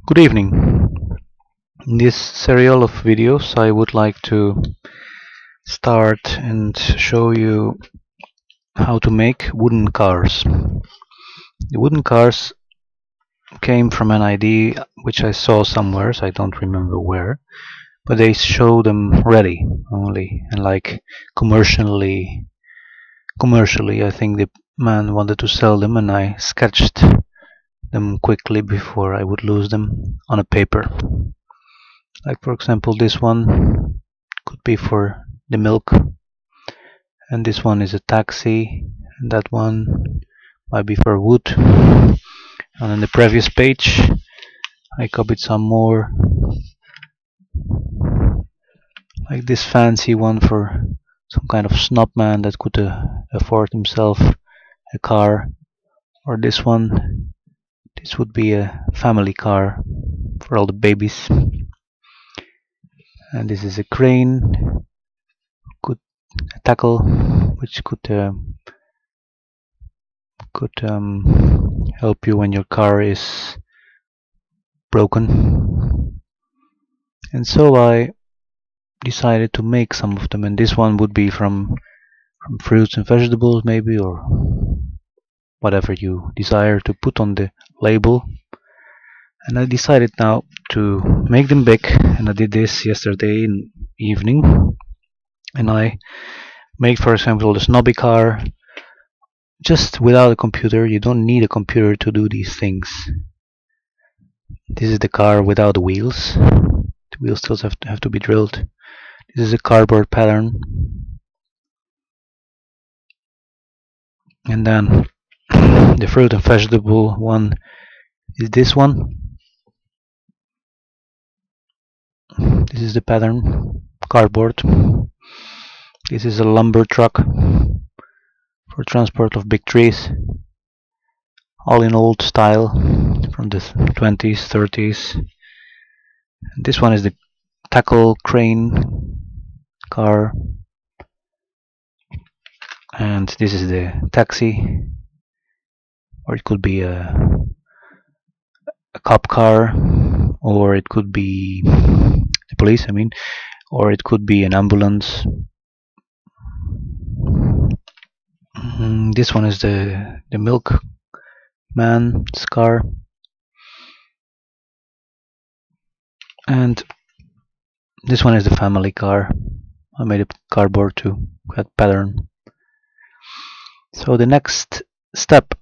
Good evening. In this serial of videos, I would like to start and show you how to make wooden cars. The wooden cars came from an idea which I saw somewhere, so I don't remember where, but they show them ready only, and like commercially, I think the man wanted to sell them, and I sketched them quickly before I would lose them on a paper. Like for example, this one could be for the milk, and this one is a taxi, and that one might be for wood. And on the previous page I copied some more, like this fancy one for some kind of snob man that could afford himself a car, or this one. This would be a family car for all the babies. And this is a crane, could tackle, which could help you when your car is broken. And so I decided to make some of them, and this one would be from fruits and vegetables maybe, or whatever you desire to put on the label. And I decided now to make them big, and I did this yesterday in evening. And I made, for example, the snobby car just without a computer. You don't need a computer to do these things. This is the car without the wheels. The wheels still have to be drilled. This is a cardboard pattern. And then the fruit and vegetable one is this one. This is the pattern, cardboard. This is a lumber truck for transport of big trees, all in old style from the 20s, 30s. And this one is the tackle crane car, and this is the taxi, or it could be a cop car, or it could be the police, or it could be an ambulance. This one is the milk man's car, and this one is the family car. I made a cardboard too, that pattern. So the next step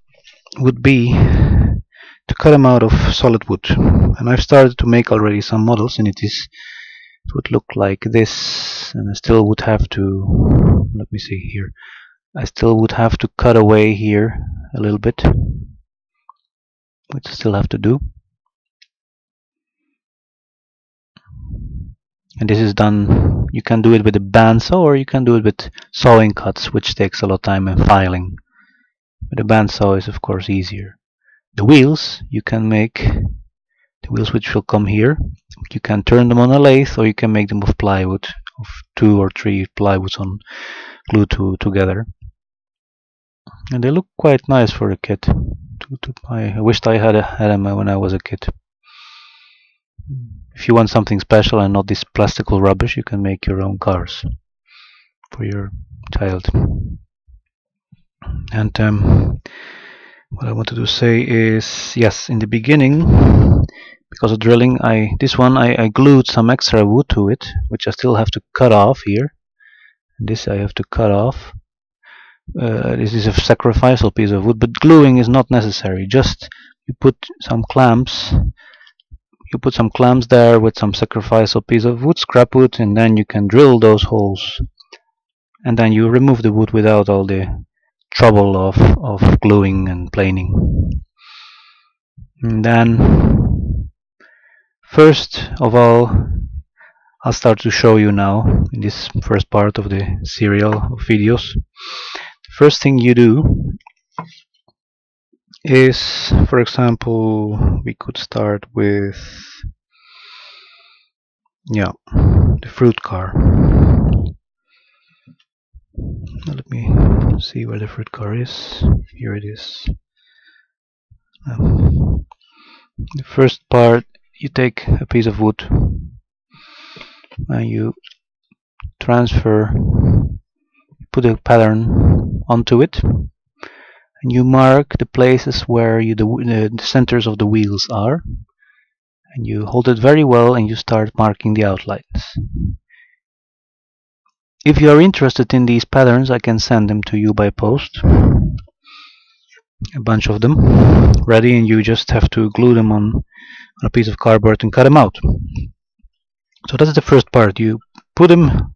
would be to cut them out of solid wood, and I've started to make already some models, and it would look like this. And I still would have to, let me see here, I still would have to cut away here a little bit, which I still have to do. And this is done, you can do it with a bandsaw, or you can do it with sawing cuts, which takes a lot of time and filing. But a bandsaw is of course easier. The wheels, you can make the wheels which will come here. You can turn them on a lathe, or you can make them of plywood, of 2 or 3 plywoods glued together. And they look quite nice for a kid. I wished I had them when I was a kid. If you want something special and not this plastical rubbish, you can make your own cars for your child. And what I wanted to say is, yes, in the beginning, because of drilling, I glued some extra wood to it, which I still have to cut off here. And this I have to cut off. This is a sacrificial piece of wood, but gluing is not necessary. Just you put some clamps. You put some clamps there with some sacrificial piece of wood, scrap wood, and then you can drill those holes. And then you remove the wood without all the trouble of gluing and planing. And then, first of all, I'll start to show you now in this first part of the serial of videos. The first thing you do is, for example, we could start with, yeah, the fruit car. Let me see where the fruit car is. Here it is. The first part you take a piece of wood and you transfer, put a pattern onto it, and you mark the places where the centers of the wheels are, and you hold it very well and you start marking the outlines. If you are interested in these patterns, I can send them to you by post, a bunch of them ready, and you just have to glue them on a piece of cardboard and cut them out. So that's the first part. You put them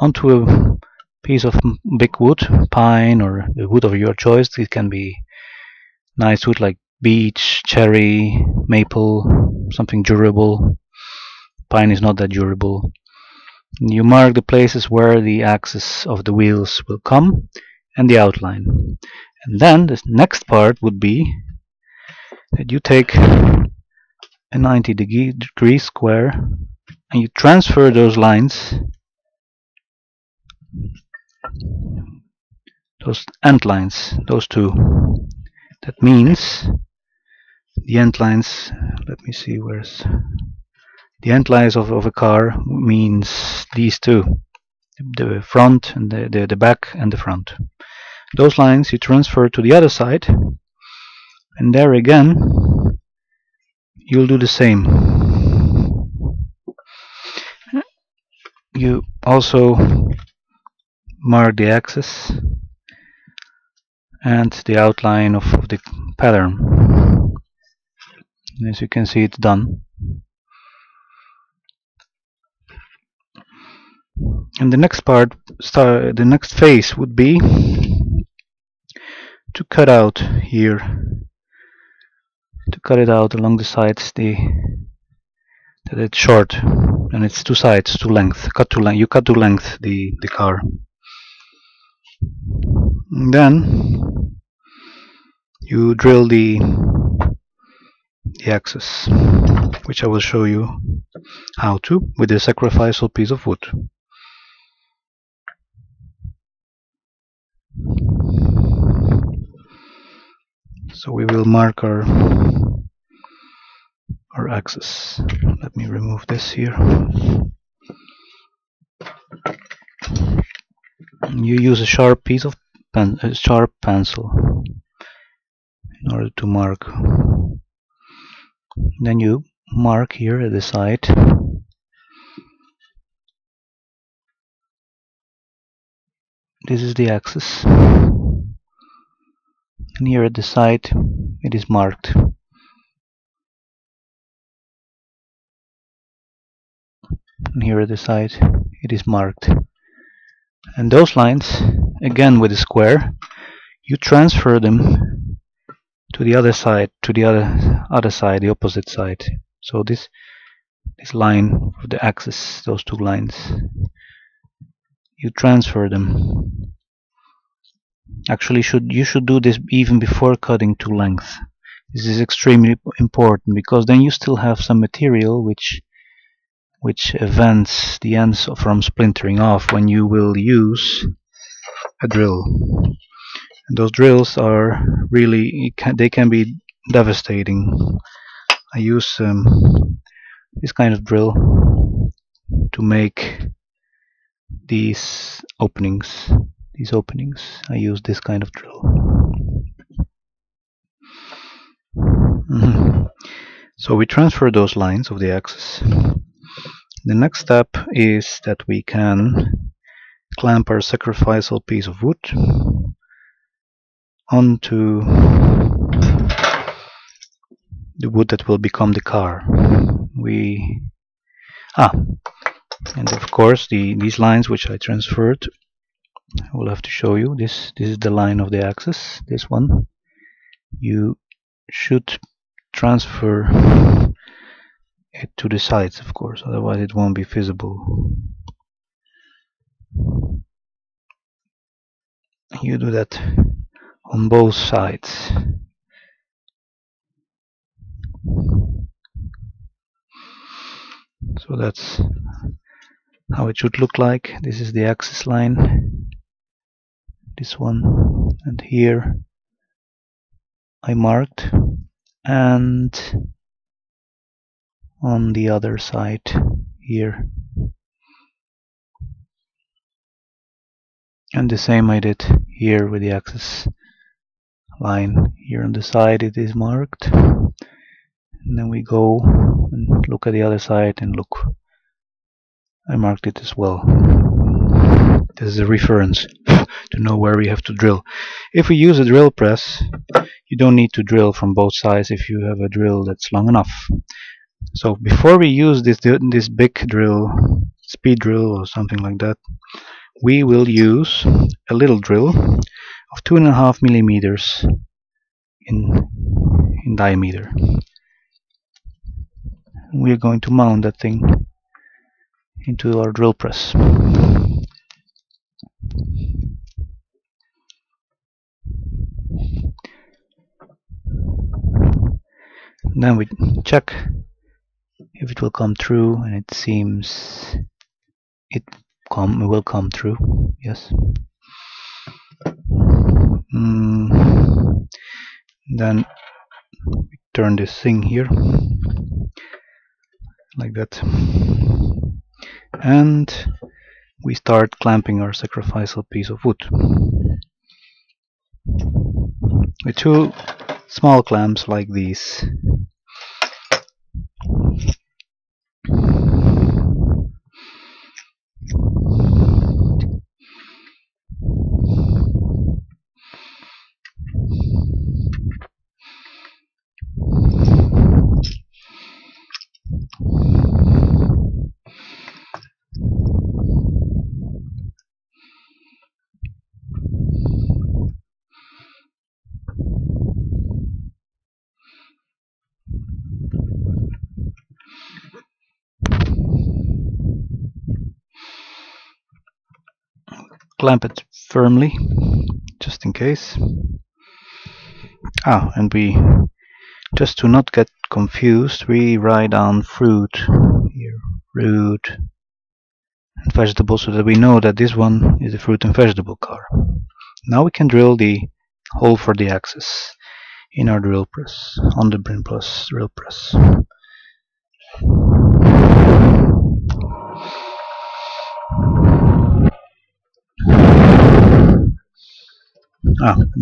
onto a piece of big wood, pine or the wood of your choice. It can be nice wood like beech, cherry, maple, something durable. Pine is not that durable. You mark the places where the axis of the wheels will come and the outline. And then the next part would be that you take a 90-degree square and you transfer those lines, those end lines, those two. That means the end lines, let me see, where's the end lines of a car means these two, the front and the back and the front. Those lines you transfer to the other side, and there again you'll do the same. You also mark the axis and the outline of the pattern. As you can see, it's done. And the next part, the next phase would be to cut out here, to cut it out along the sides, that it's short and it's two sides, to length. You cut to length the car. And then you drill the axis, which I will show you how to with a sacrificial piece of wood. So we will mark our axis. Let me remove this here. You use a sharp piece of a sharp pencil in order to mark. Then you mark here at the side. This is the axis, and here at the side it is marked. And here at the side it is marked. And those lines, again with a square, you transfer them to the other side, to the other side, the opposite side. So this line of the axis, those two lines, you transfer them. Actually, you should do this even before cutting to length. This is extremely important, because then you still have some material which prevents the ends from splintering off when you will use a drill. And those drills are really, they can be devastating. I use this kind of drill to make these openings. I use this kind of drill. So we transfer those lines of the axis. The next step is that we can clamp our sacrificial piece of wood onto the wood that will become the car. And of course these lines which I transferred, I will have to show you. This is the line of the axis, this one. You should transfer it to the sides, of course, otherwise it won't be visible. You do that on both sides. So that's how it should look like. This is the axis line, this one, and here I marked, and on the other side here, and the same I did here with the access line. Here on the side it is marked, and then we go and look at the other side, and look, I marked it as well. This is a reference to know where we have to drill. If we use a drill press, you don't need to drill from both sides if you have a drill that's long enough. So before we use this big drill, speed drill or something like that, we will use a little drill of 2.5 millimeters in diameter. We're going to mount that thing into our drill press. Then we check if it will come through, and it seems it will come through. Yes. Then we turn this thing here like that, and we start clamping our sacrificial piece of wood with 2 small clamps like these. Clamp it firmly, just in case. And we, just to not get confused, we write down fruit here, fruit and vegetable, so that we know that this one is a fruit and vegetable car. Now we can drill the hole for the axis in our drill press, on the Brin Plus drill press.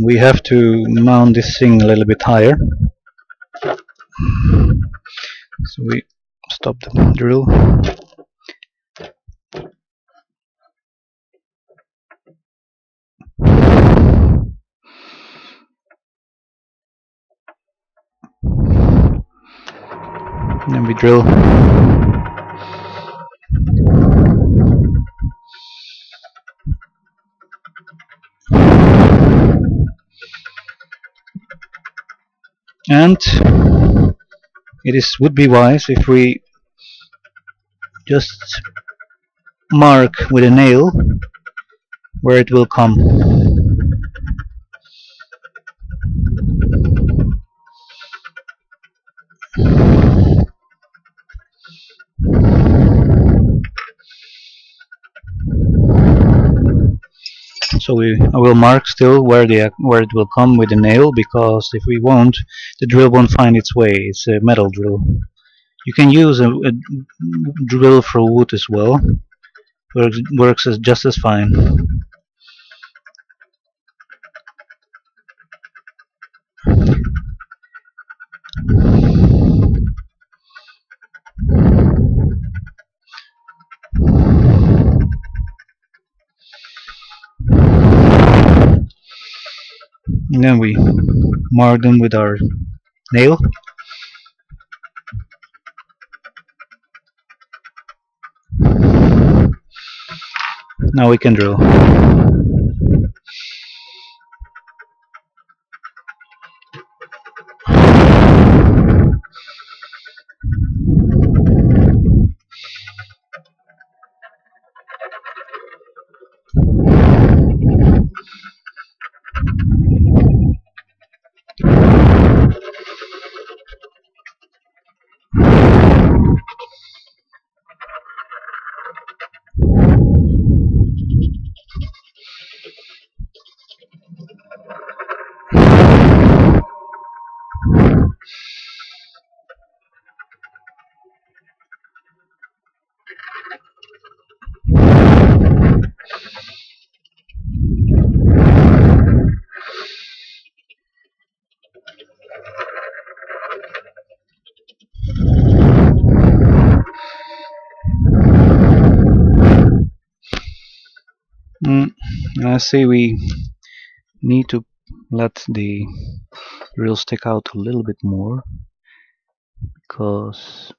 We have to mount this thing a little bit higher. So we stop the drill. And then we drill. And would be wise if we just mark with a nail where it will come. So I will mark still where it will come with the nail, because if we won't, the drill won't find its way. It's a metal drill. You can use a drill for wood as well. Works just as fine. And then we mark them with our nail. Now we can drill. I see we need to let the drill stick out a little bit more, because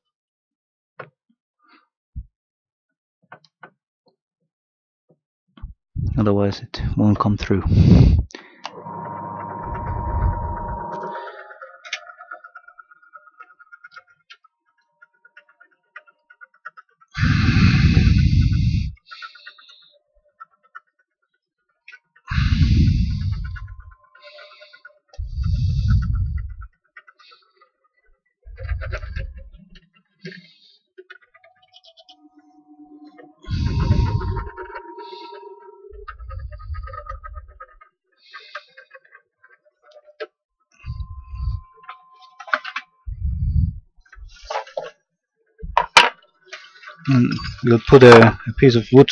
otherwise it won't come through. We'll put a piece of wood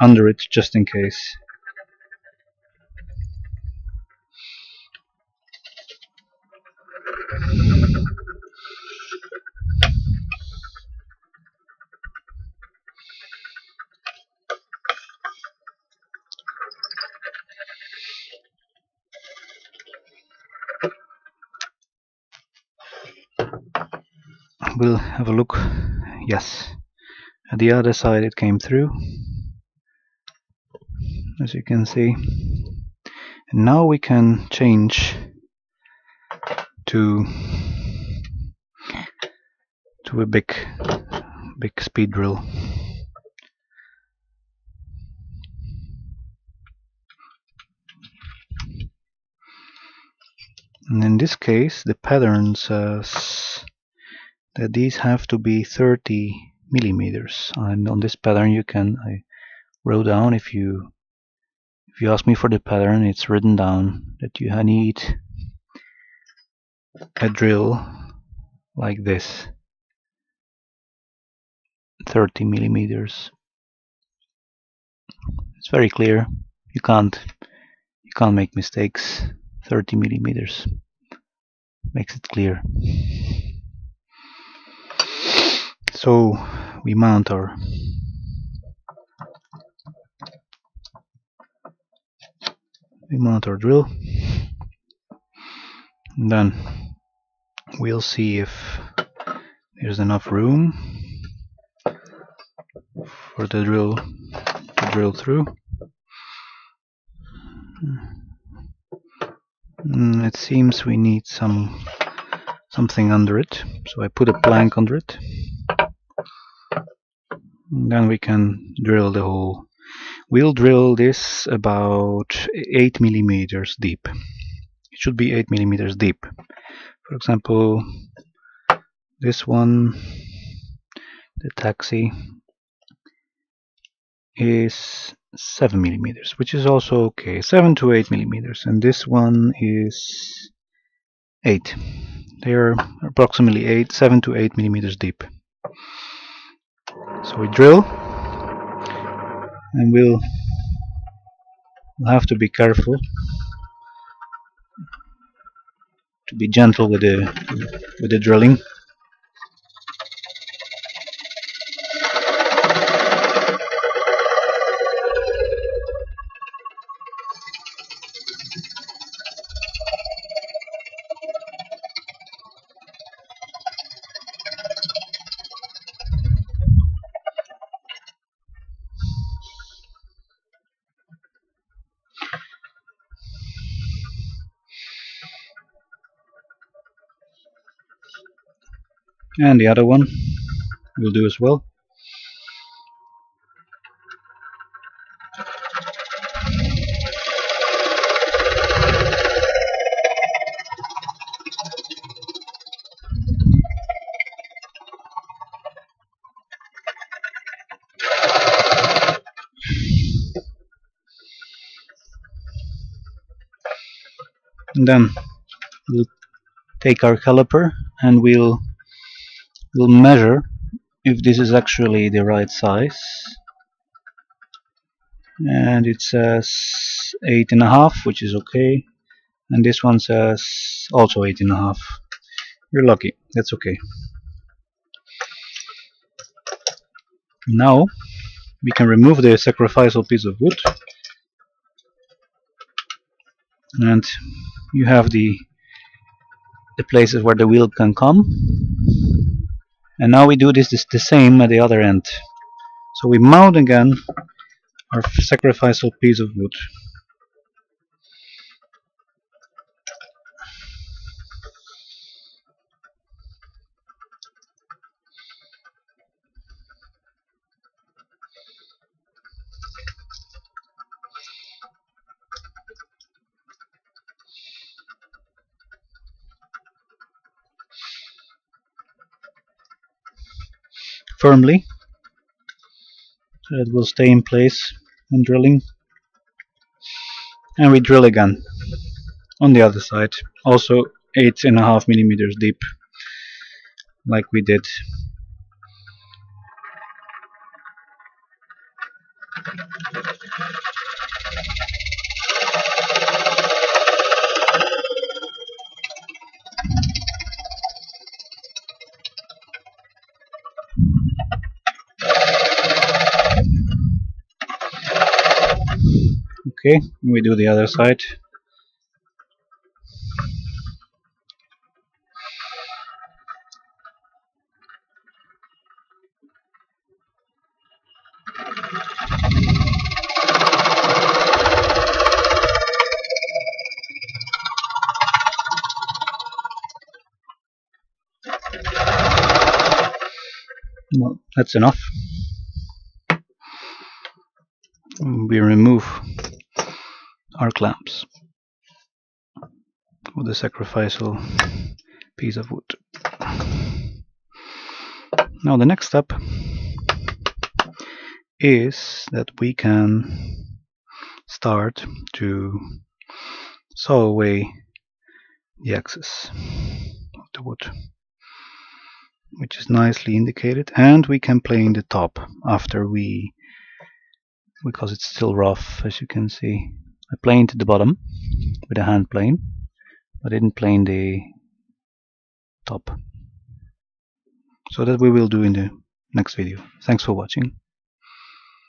under it just in case. We'll have a look. Yes, at the other side it came through, as you can see. And now we can change to a big speed drill. And in this case the pattern says that these have to be 30 millimeters, and on this pattern I wrote down, if you ask me for the pattern, it's written down that you need a drill like this, 30 millimeters. It's very clear. You can't make mistakes. 30 millimeters makes it clear. So we mount our drill, and then we'll see if there's enough room for the drill to drill through. It seems we need something under it, so I put a plank under it, and then we can drill the hole. We'll drill this about 8 millimeters deep. It should be 8 millimeters deep. For example, this one, the taxi, is 7 millimeters, which is also okay. 7 to 8 millimeters, and this one is 8. They are approximately 7 to 8 millimeters deep. So we drill, and we'll have to be careful to be gentle with the drilling. And the other one will do as well. And then we'll take our caliper and we'll measure if this is actually the right size. And it says 8.5, which is okay, and this one says also 8.5. You're lucky, that's okay. Now we can remove the sacrificial piece of wood and you have the places where the wheel can come. And now we do this the same at the other end. So we mount again our sacrificial piece of wood. Firmly, so it will stay in place when drilling. And we drill again on the other side, also 8.5 millimeters deep, like we did. Okay, we do the other side. Well, that's enough. We remove our clamps with the sacrificial piece of wood. Now the next step is that we can start to saw away the excess of the wood, which is nicely indicated, and we can plane the top after because it's still rough, as you can see. I planed the bottom with a hand plane, but didn't plane the top. So that we will do in the next video. Thanks for watching.